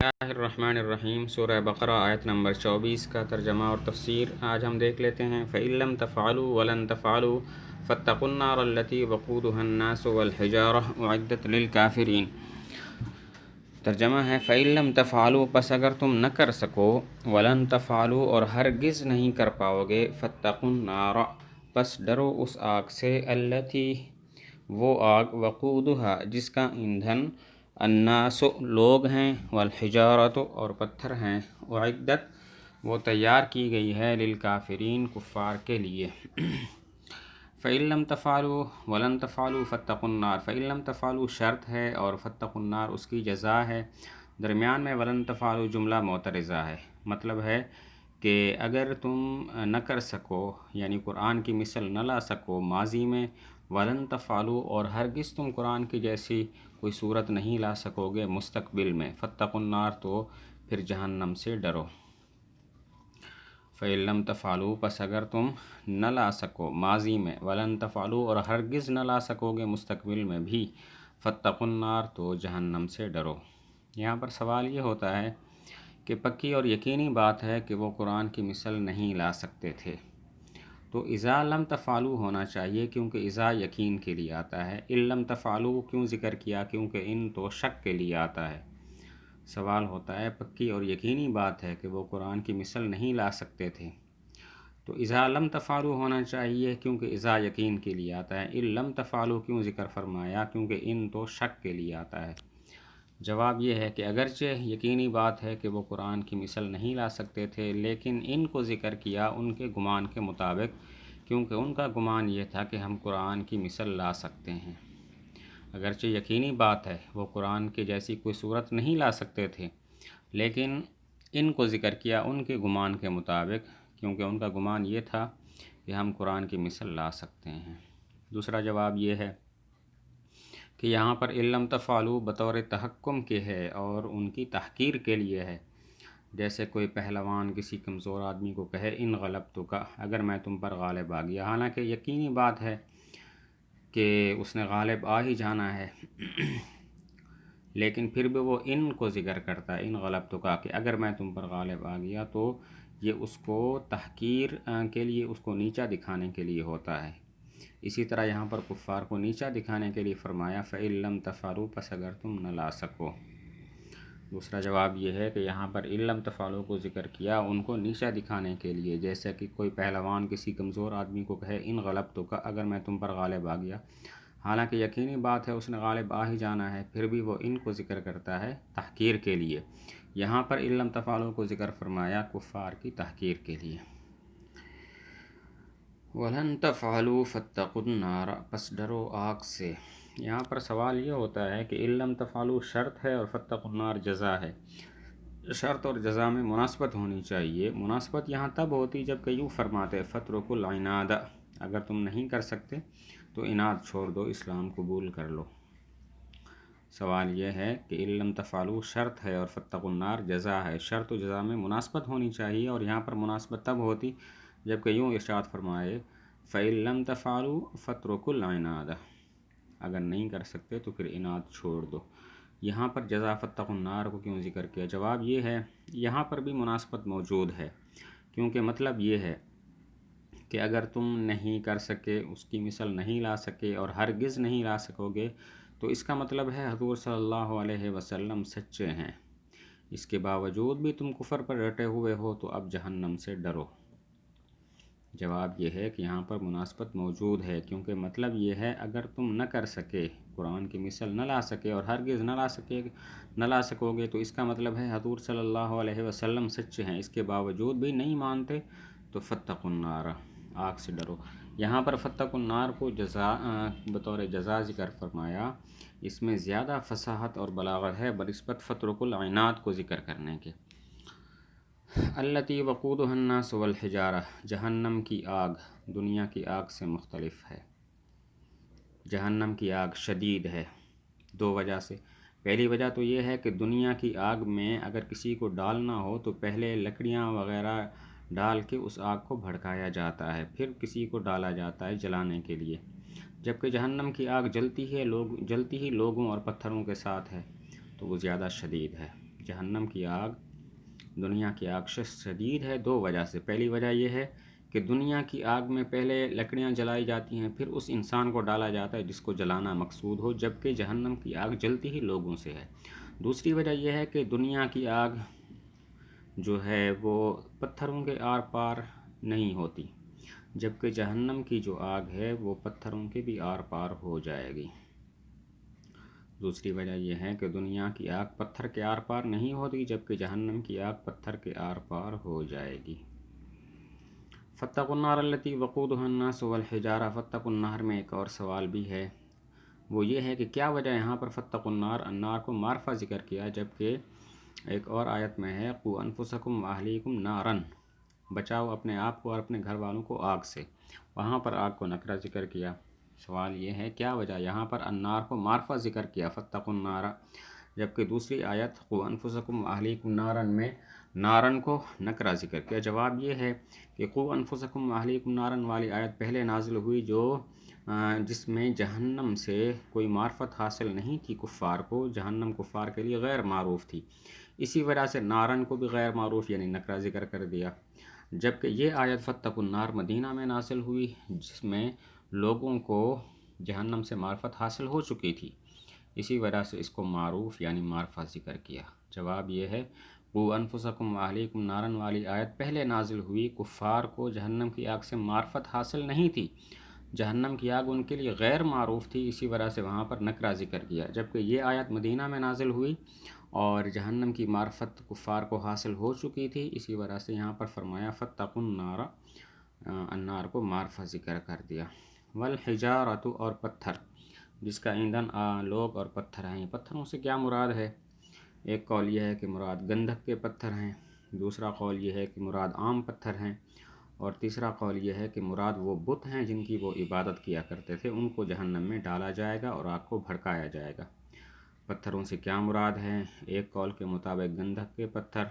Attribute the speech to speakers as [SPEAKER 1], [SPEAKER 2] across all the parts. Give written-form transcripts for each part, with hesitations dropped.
[SPEAKER 1] اللہ الرحمن الرحیم سورہ بقرہ آیت نمبر 24 کا ترجمہ اور تفسیر آج ہم دیکھ لیتے ہیں۔ فَإِن لَّمْ تَفْعَلُوا وَلَن تَفْعَلُوا فَاتَّقُوا النَّارَ الَّتِي وَقُودُهَا النَّاسُ وَالْحِجَارَةُ أُعِدَّتْ لِلْكَافِرِينَ۔ ترجمہ ہے فَإِن لَّمْ تَفْعَلُوا پس اگر تم نہ کر سکو، وَلَن تَفْعَلُوا اور ہرگز نہیں کر پاؤ گے، فَاتَّقُوا النَّارَ پس ڈرو اس آگ سے، الَّتِی وہ آگ، وقودها جس کا ایندھن، الناس لوگ ہیں، والحجارۃ اور پتھر ہیں، اعدت وہ تیار کی گئی ہے، للکافرین کفار کے لیے۔ فَإِن لَّمْ تَفْعَلُوا وَلَن تَفْعَلُوا فَاتَّقُوا النَّارَ۔ فَإِن لَّمْ تَفْعَلُوا شرط ہے اور فَاتَّقُوا النَّارَ اس کی جزا ہے، درمیان میں وَلَن تَفْعَلُوا جملہ معترضہ ہے، مطلب ہے کہ اگر تم نہ کر سکو، یعنی قرآن کی مثل نہ لا سکو ماضی میں، وَلَن تَفْعَلُوا اور ہرگز تم قرآن کی جیسی کوئی صورت نہیں لا سکو گے مستقبل میں، فَاتَّقُوا النَّارَ تو پھر جہنم سے ڈرو۔ فَإِن لَّمْ تَفْعَلُوا پس اگر تم نہ لا سکو ماضی میں، وَلَن تَفْعَلُوا اور ہرگز نہ لا سکو گے مستقبل میں بھی، فَاتَّقُوا النَّارَ تو جہنم سے ڈرو۔ یہاں پر سوال یہ ہوتا ہے کہ پکی اور یقینی بات ہے کہ وہ قرآن کی مثل نہیں لا سکتے تھے، تو اذا لم تفعلوا ہونا چاہیے، کیونکہ اذا یقین کے لیے آتا ہے۔ ان لم تفعلوا کیوں ذکر کیا؟ کیونکہ ان تو شک کے لیے آتا ہے۔ سوال ہوتا ہے پکی اور یقینی بات ہے کہ وہ قرآن کی مثل نہیں لا سکتے تھے، تو اذا لم تفعلوا ہونا چاہیے، کیونکہ اذا یقین کے لیے آتا ہے۔ ان لم تفعلوا کیوں ذکر فرمایا؟ کیونکہ ان تو شک کے لیے آتا ہے۔ جواب یہ ہے کہ اگرچہ یقینی بات ہے کہ وہ قرآن کی مثل نہیں لا سکتے تھے، لیکن ان کو ذکر کیا ان کے گمان کے مطابق، کیونکہ ان کا گمان یہ تھا کہ ہم قرآن کی مثل لا سکتے ہیں۔ اگرچہ یقینی بات ہے وہ قرآن کے جیسی کوئی صورت نہیں لا سکتے تھے، لیکن ان کو ذکر کیا ان کے گمان کے مطابق، کیونکہ ان کا گمان یہ تھا کہ ہم قرآن کی مثل لا سکتے ہیں۔ دوسرا جواب یہ ہے کہ یہاں پر ان لم تفعلوا بطور تحکم کے ہے اور ان کی تحقیر کے لیے ہے، جیسے کوئی پہلوان کسی کمزور آدمی کو کہے ان غلبتک، اگر میں تم پر غالب آ گیا، حالانکہ یقینی بات ہے کہ اس نے غالب آ ہی جانا ہے، لیکن پھر بھی وہ ان کو ذکر کرتا ہے، ان غلبتک، کہ اگر میں تم پر غالب آ گیا، تو یہ اس کو تحقیر کے لیے، اس کو نیچا دکھانے کے لیے ہوتا ہے۔ اسی طرح یہاں پر کفار کو نیچا دکھانے کے لیے فرمایا فَإِن لَّمْ تَفْعَلُوا پس اگر تم نہ لا سکو۔ دوسرا جواب یہ ہے کہ یہاں پر ان لم تفعلوا کو ذکر کیا ان کو نیچا دکھانے کے لیے، جیسے کہ کوئی پہلوان کسی کمزور آدمی کو کہے ان غلبتک، اگر میں تم پر غالب آ گیا، حالانکہ یقینی بات ہے اس نے غالب آ ہی جانا ہے، پھر بھی وہ ان کو ذکر کرتا ہے تحقیر کے لیے۔ یہاں پر ان لم تفعلوا کو ذکر فرمایا کفار کی تحقیر کے لیے۔ وَلَن تَفْعَلُوا فَاتَّقُوا النَّارَ پس ڈرو آگ سے۔ یہاں پر سوال یہ ہوتا ہے کہ ان لم تفعلوا شرط ہے اور فَاتَّقُوا النَّارَ جزا ہے، شرط اور جزا میں مناسبت ہونی چاہیے۔ مناسبت یہاں تب ہوتی جب کہ یوں فرماتے فَاتْرُكُوا الْعِنَادَ، اگر تم نہیں کر سکتے تو اناد چھوڑ دو، اسلام قبول کر لو۔ سوال یہ ہے کہ ان لم تفعلوا شرط ہے اور فَاتَّقُوا النَّارَ جزا ہے، شرط و جزا میں مناسبت ہونی چاہیے، اور یہاں پر مناسبت تب ہوتی جب کہ یوں ارشاد فرمائے فَإِن لَّمْ تَفْعَلُوا فَاتْرُكُوا الْعِنَادَ، اگر نہیں کر سکتے تو پھر اناد چھوڑ دو۔ یہاں پر جزا فَاتَّقُوا النَّارَ کو کیوں ذکر کیا؟ جواب یہ ہے یہاں پر بھی مناسبت موجود ہے، کیونکہ مطلب یہ ہے کہ اگر تم نہیں کر سکے، اس کی مثل نہیں لا سکے اور ہرگز نہیں لا سکو گے، تو اس کا مطلب ہے حضور صلی اللہ علیہ وسلم سچے ہیں، اس کے باوجود بھی تم کفر پر ڈٹے ہوئے ہو، تو اب جہنم سے ڈرو۔ جواب یہ ہے کہ یہاں پر مناسبت موجود ہے، کیونکہ مطلب یہ ہے اگر تم نہ کر سکے، قرآن کی مثل نہ لا سکے اور ہرگز نہ لا سکو گے، تو اس کا مطلب ہے حضور صلی اللہ علیہ وسلم سچے ہیں، اس کے باوجود بھی نہیں مانتے، تو فَاتَّقُوا النَّارَ آگ سے ڈرو۔ یہاں پر فَاتَّقُوا النَّارَ کو بطور جزا ذکر فرمایا، اس میں زیادہ فصاحت اور بلاغت ہے بنسبت فَاتْرُكُوا الْعِنَادَ کو ذکر کرنے کے۔ الَّتِی وَقُودُهَا النَّاسُ وَالْحِجَارَةُ، جہنم کی آگ دنیا کی آگ سے مختلف ہے۔ جہنم کی آگ شدید ہے دو وجہ سے۔ پہلی وجہ تو یہ ہے کہ دنیا کی آگ میں اگر کسی کو ڈالنا ہو تو پہلے لکڑیاں وغیرہ ڈال کے اس آگ کو بھڑکایا جاتا ہے، پھر کسی کو ڈالا جاتا ہے جلانے کے لیے، جبکہ جہنم کی آگ جلتی ہی لوگوں اور پتھروں کے ساتھ ہے، تو وہ زیادہ شدید ہے۔ جہنم کی آگ دنیا کی آگ سے شدید ہے دو وجہ سے۔ پہلی وجہ یہ ہے کہ دنیا کی آگ میں پہلے لکڑیاں جلائی جاتی ہیں، پھر اس انسان کو ڈالا جاتا ہے جس کو جلانا مقصود ہو، جبکہ جہنم کی آگ جلتی ہی لوگوں سے ہے۔ دوسری وجہ یہ ہے کہ دنیا کی آگ جو ہے وہ پتھروں کے آر پار نہیں ہوتی، جبکہ جہنم کی جو آگ ہے وہ پتھروں کے بھی آر پار ہو جائے گی۔ دوسری وجہ یہ ہے کہ دنیا کی آگ پتھر کے آر پار نہیں ہوتی، جبکہ جہنم کی آگ پتھر کے آر پار ہو جائے گی۔ فاتقوا النار التی وقودها الناس والحجارہ، فاتقوا النار میں ایک اور سوال بھی ہے، وہ یہ ہے کہ کیا وجہ یہاں پر فاتقوا النار النار کو معرفہ ذکر کیا، جبکہ ایک اور آیت میں ہے قوا انفسکم واہلیکم نارا، بچاؤ اپنے آپ کو اور اپنے گھر والوں کو آگ سے، وہاں پر آگ کو نکرہ ذکر کیا۔ سوال یہ ہے کیا وجہ یہاں پر النار کو معرفہ ذکر کیا فاتقوا النار، جبکہ دوسری آیت قوا انفسکم واہلیکم نارا میں نارن کو نکرہ ذکر کیا۔ جواب یہ ہے کہ قوا انفسکم واہلیکم نارا والی آیت پہلے نازل ہوئی جس میں جہنم سے کوئی معرفت حاصل نہیں تھی کفار کو، جہنم کفار کے لیے غیر معروف تھی، اسی وجہ سے نارن کو بھی غیر معروف یعنی نکرہ ذکر کر دیا۔ جبکہ یہ آیت فاتقوا النار مدینہ میں نازل ہوئی جس میں لوگوں کو جہنم سے معرفت حاصل ہو چکی تھی، اسی وجہ سے اس کو معروف یعنی معرفہ ذکر کیا۔ جواب یہ ہے قوا انفسکم واہلیکم نارا والی آیت پہلے نازل ہوئی، کفار کو جہنم کی آگ سے معرفت حاصل نہیں تھی، جہنم کی آگ ان کے لیے غیر معروف تھی، اسی وجہ سے وہاں پر نکرہ ذکر کیا۔ جبکہ یہ آیت مدینہ میں نازل ہوئی اور جہنم کی معرفت کفار کو حاصل ہو چکی تھی، اسی وجہ سے یہاں پر فرمایا فاتقوا النار، النار کو معرفہ ذکر کر دیا۔ والحجارۃ اور پتھر، جس کا ایندھن لوگ اور پتھر ہیں۔ پتھروں سے کیا مراد ہے؟ ایک قول یہ ہے کہ مراد گندھک کے پتھر ہیں، دوسرا قول یہ ہے کہ مراد عام پتھر ہیں، اور تیسرا قول یہ ہے کہ مراد وہ بت ہیں جن کی وہ عبادت کیا کرتے تھے، ان کو جہنم میں ڈالا جائے گا اور آگ کو بھڑکایا جائے گا۔ پتھروں سے کیا مراد ہے؟ ایک قول کے مطابق گندھک کے پتھر،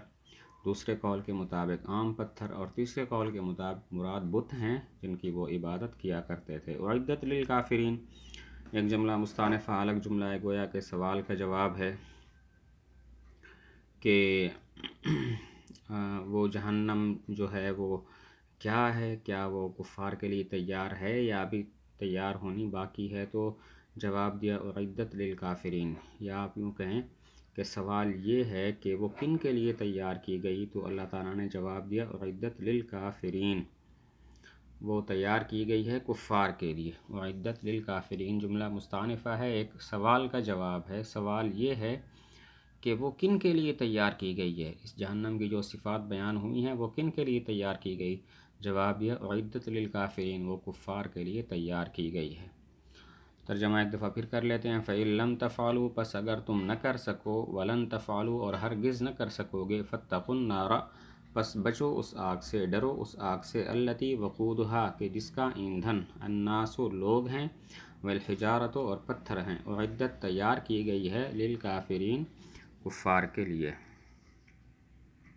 [SPEAKER 1] دوسرے قول کے مطابق عام پتھر، اور تیسرے قول کے مطابق مراد بت ہیں جن کی وہ عبادت کیا کرتے تھے۔ اعدت للکافرین ایک جملہ مستانفہ الگ جملہ ہے، گویا کہ سوال کا جواب ہے کہ وہ جہنم جو ہے وہ کیا ہے، کیا وہ کفار کے لیے تیار ہے یا ابھی تیار ہونی باقی ہے؟ تو جواب دیا اعدت للکافرین، یا آپ یوں کہیں کہ سوال یہ ہے کہ وہ کن کے لیے تیار کی گئی، تو اللہ تعالیٰ نے جواب دیا اعدت للکافرین، وہ تیار کی گئی ہے کفار کے لیے۔ اعدت للکافرین جملہ مستانفہ ہے، ایک سوال کا جواب ہے۔ سوال یہ ہے کہ وہ کن کے لیے تیار کی گئی ہے، اس جہنم کی جو صفات بیان ہوئی ہیں وہ کن کے لیے تیار کی گئی؟ جواب یہ اعدت للکافرین، وہ کفار کے لیے تیار کی گئی ہے۔ ترجمہ ایک دفعہ پھر کر لیتے ہیں۔ فَإِن لَمْ تَفْعَلُوا، پس اگر تم نہ کر سکو، وَلَن تَفْعَلُوا اور ہرگز نہ کر سکو گے، فَاتَّقُوا النَّارَ پس بچو اس آگ سے، ڈرو اس آگ سے، التی وقودها کہ جس کا ایندھن الناس لوگ ہیں، والحجارۃ اور پتھر ہیں، اعدت تیار کی گئی ہے، للکافرین کفار کے لیے۔